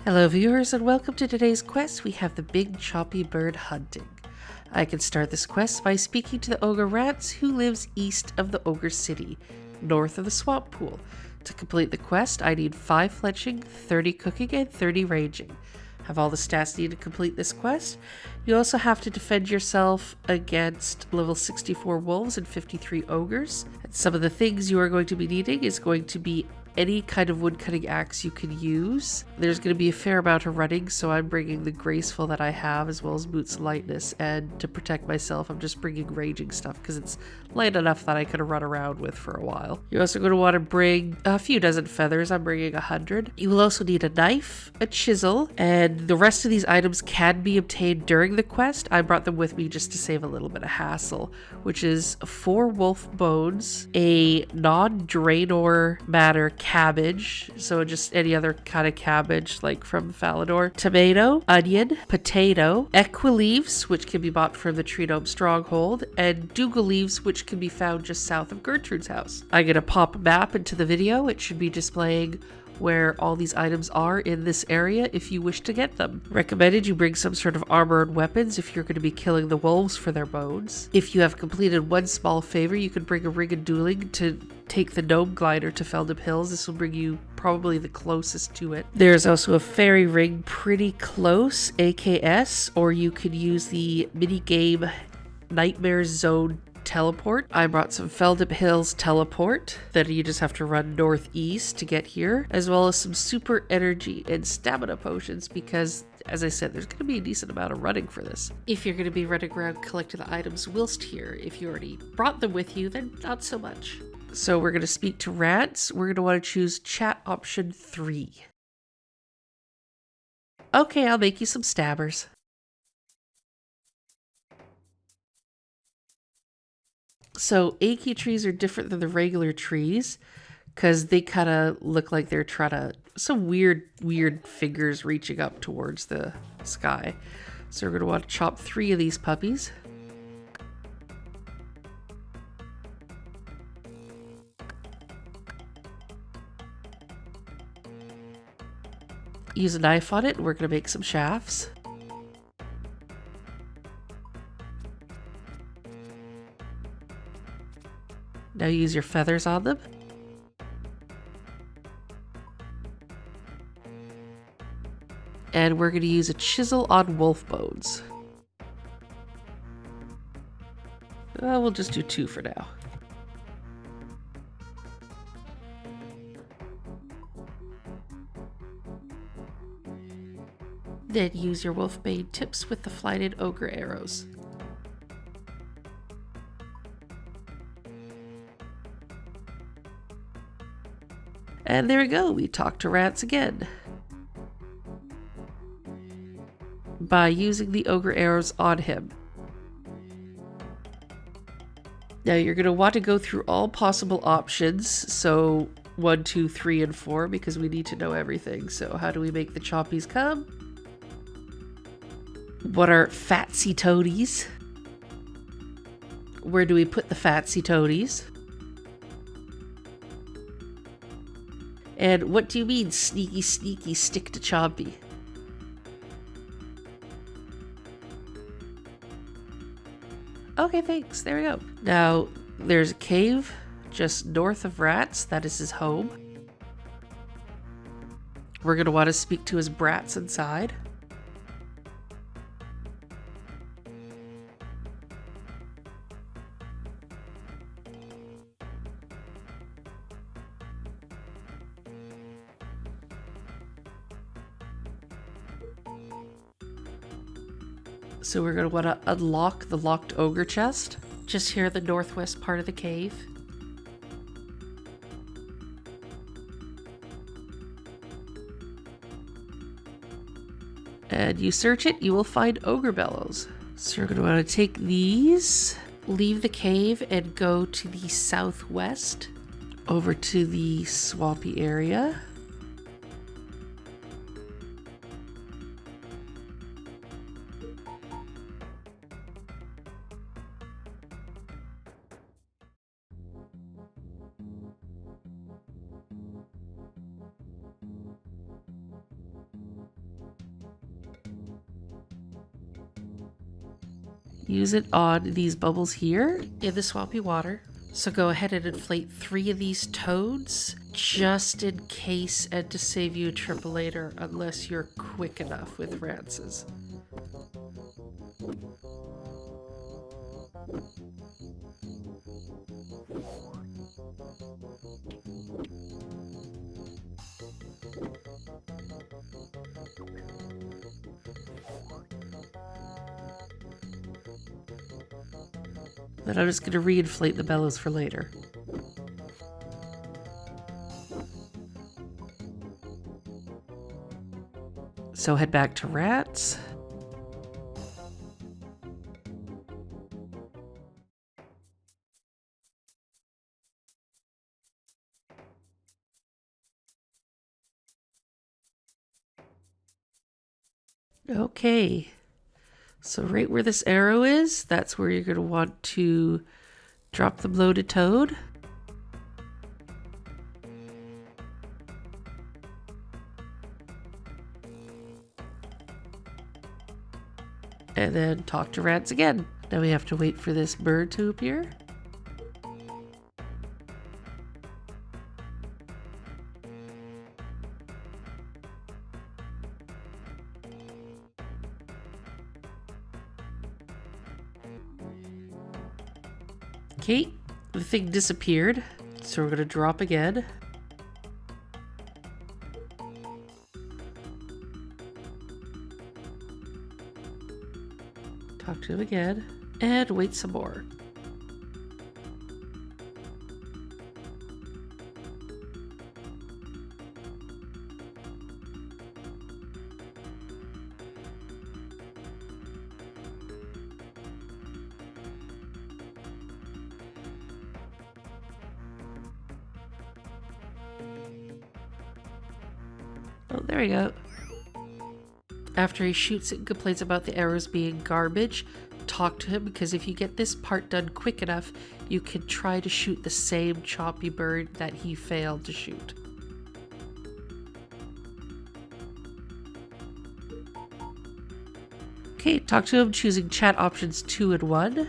Hello viewers and welcome to today's quest. We have the big chompy bird hunting. I can start this quest by speaking to the ogre rats who lives east of the ogre city, north of the swamp pool. To complete the quest I need 5 fletching, 30 cooking, and 30 ranging. Have all the stats needed to complete this quest. You also have to defend yourself against level 64 wolves and 53 ogres. And some of the things you are going to be needing is going to be any kind of woodcutting axe you can use. There's going to be a fair amount of running, so I'm bringing the graceful that I have as well as boots of lightness, and to protect myself I'm just bringing raging stuff because it's light enough that I can run around with for a while. You're also going to want to bring a few dozen feathers. I'm bringing 100. You will also need a knife, a chisel, and the rest of these items can be obtained during the quest. I brought them with me just to save a little bit of hassle, which is 4 wolf bones, a non-Draynor Manor cabbage, so just any other kind of cabbage like from Falador, tomato, onion, potato, Equa Leaves, which can be bought from the Tree Gnome Stronghold, and Doogle Leaves, which can be found just south of Gertrude's house. I'm going to pop a map into the video. It should be displaying where all these items are in this area if you wish to get them. Recommended you bring some sort of armor and weapons if you're going to be killing the wolves for their bones. If you have completed one small favor, you could bring a ring of dueling to take the gnome glider to Feldip Hills. This will bring you probably the closest to it. There's also a fairy ring pretty close, AKS, or you could use the mini game Nightmare Zone teleport. I brought some Feldip Hills teleport that you just have to run northeast to get here, as well as some super energy and stamina potions because, as I said, there's going to be a decent amount of running for this. If you're going to be running around collecting the items whilst here, if you already brought them with you, then not so much. So we're going to speak to rats. We're going to want to choose chat option 3. Okay, I'll make you some stabbers. So Achey trees are different than the regular trees because they kind of look like they're trying to, some weird fingers reaching up towards the sky. So we're going to want to chop 3 of these puppies. Use a knife on it and we're going to make some shafts. Now use your feathers on them. And we're going to use a chisel on wolf bones. We'll just do 2 for now. Then use your wolfbane tips with the flighted ogre arrows. And there we go, we talked to rats again. By using the ogre arrows on him. Now you're going to want to go through all possible options, so 1, 2, 3, and 4, because we need to know everything. So how do we make the chompies come? What are fatsy toadies? Where do we put the fatsy toadies? And what do you mean, sneaky, sneaky, stick to chompy? Okay, thanks. There we go. Now, there's a cave just north of Rats. That is his home. We're going to want to speak to his brats inside. So we're going to want to unlock the locked ogre chest, just here in the northwest part of the cave. And you search it, you will find Ogre Bellows. So you're going to want to take these, leave the cave, and go to the southwest, over to the swampy area. use it on these bubbles here in the swampy water. So go ahead and inflate 3 of these toads, just in case and to save you a trip later, unless you're quick enough with rances. Then I'm just going to reinflate the bellows for later. So head back to rats. Okay. So right where this arrow is, that's where you're going to want to drop the bloated toad. And then talk to rats again. Now we have to wait for this bird to appear. Okay, the thing disappeared, so we're going to drop again. Talk to him again, and wait some more. Oh, there we go. After he shoots it and complains about the arrows being garbage, talk to him, because if you get this part done quick enough, you can try to shoot the same Chompy bird that he failed to shoot. Okay, talk to him choosing chat options 2 and 1.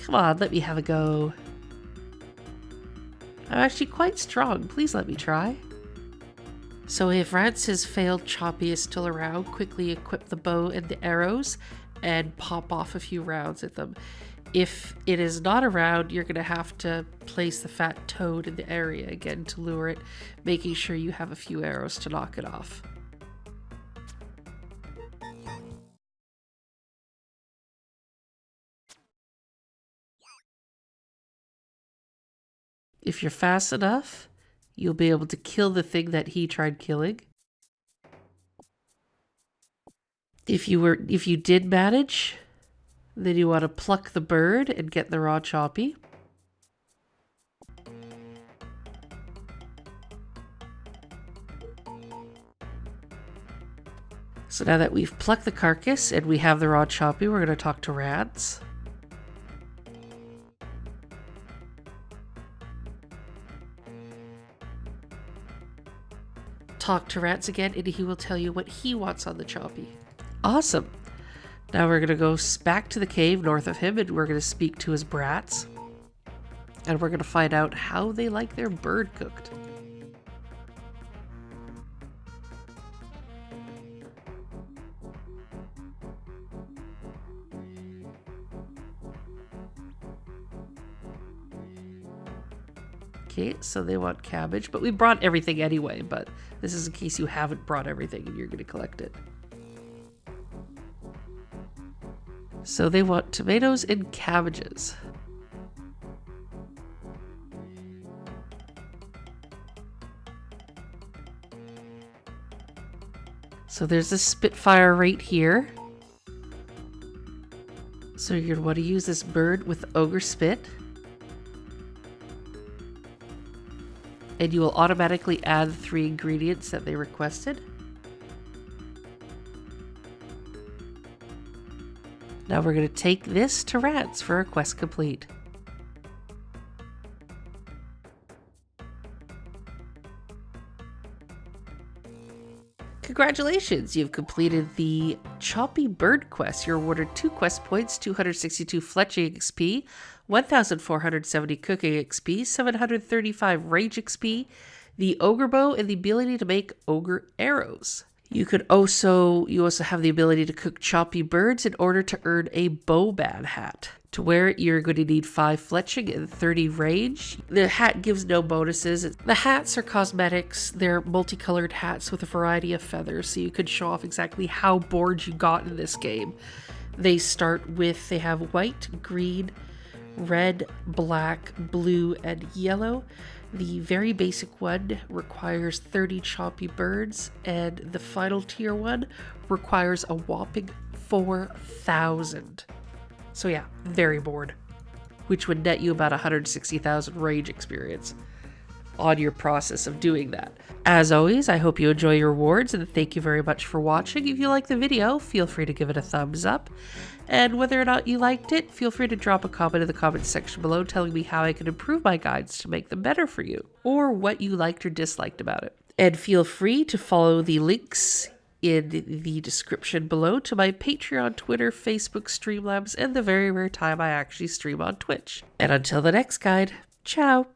Come on, let me have a go. I'm actually quite strong. Please let me try. So if Rance's failed Chompy is still around, quickly equip the bow and the arrows and pop off a few rounds at them. If it is not around, you're going to have to place the fat toad in the area again to lure it, making sure you have a few arrows to knock it off. If you're fast enough, you'll be able to kill the thing that he tried killing. If you did manage, then you want to pluck the bird and get the raw Chompy. So now that we've plucked the carcass and we have the raw Chompy, we're going to talk to rats. Talk to rats again, and he will tell you what he wants on the Chompy. Awesome. Now we're going to go back to the cave north of him, and we're going to speak to his brats. And we're going to find out how they like their bird cooked. Okay, so they want cabbage, but we brought everything anyway, but this is in case you haven't brought everything and you're going to collect it. So they want tomatoes and cabbages. So there's a Spitfire right here. So you're going to want to use this bird with Ogre Spit. And you will automatically add the 3 ingredients that they requested. Now we're going to take this to rats for a quest complete. Congratulations, you've completed the Chompy Bird quest. You're awarded 2 quest points, 262 Fletching XP, 1,470 Cooking XP, 735 Rage XP, the Ogre Bow, and the ability to make Ogre Arrows. You also have the ability to cook choppy birds in order to earn a Bowman hat. To wear it, you're going to need 5 Fletching and 30 Rage. The hat gives no bonuses. The hats are cosmetics. They're multicolored hats with a variety of feathers, so you could show off exactly how bored you got in this game. They have white, green, red, black, blue, and yellow. The very basic one requires 30 choppy birds, and the final tier one requires a whopping 4,000. So yeah, very bored. Which would net you about 160,000 rage experience on your process of doing that. As always, I hope you enjoy your rewards, and thank you very much for watching. If you like the video, feel free to give it a thumbs up. And whether or not you liked it, feel free to drop a comment in the comments section below telling me how I can improve my guides to make them better for you, or what you liked or disliked about it. And feel free to follow the links in the description below to my Patreon, Twitter, Facebook, Streamlabs, and the very rare time I actually stream on Twitch. And until the next guide, ciao!